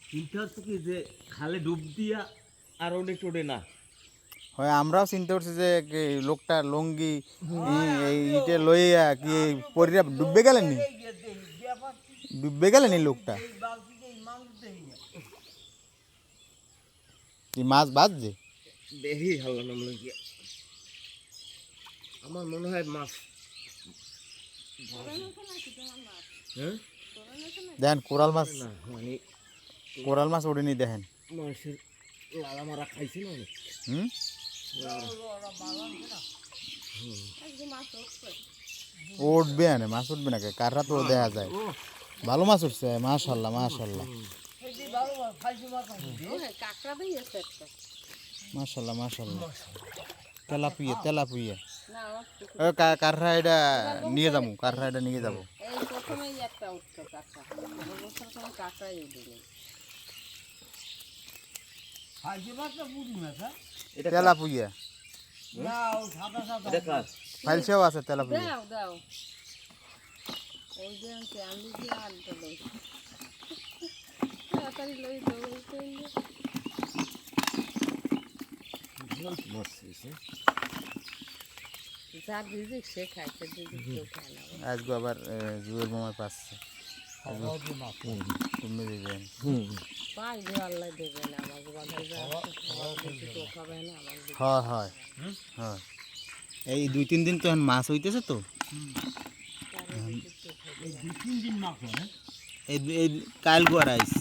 চিন্তা হচ্ছে কি যে খালে ডুব দিয়া আর অনেক টোটে না হয়। আমরাও চিন্তা করছি যে লোকটা লঙ্গি ইটে লইয়া কি পরিরা ডুববে গেলেনি, ডুববে গেলেনি লোকটা। কি মাছ বাজছে দেখি হাল্লা নামলো গিয়া আমার মনে হয় মাছ। হ্যাঁ দেখেন কোরাল মাছ, না মানে কোরাল মাছ ওঠেনি দেখেন। মানুষের লালা মারা খাইছে না অনেক। হুম, উঠবে না মাছ, উঠবে না কাররা তো দেখা যায়। ভালো মাছ উঠছে, মাশাল্লাহ মাশাল্লাহ মাশাল্লাহ মাশাল্লাহ। তেলাপুয়া তেলাপুয়া কাররা এটা নিয়ে যাবো, কাররা এটা নিয়ে যাবো। তেলাপুয়া ফাইলছেও আছে তেলাপুয়া। আজকে আবার জুয়েল মামার পাচ্ছে তুমি দিবেন। হয় হয় হয়, এই 2-3 দিন তো এখন মাছ হইতেছে তো, এই কাল গোয়ার আইস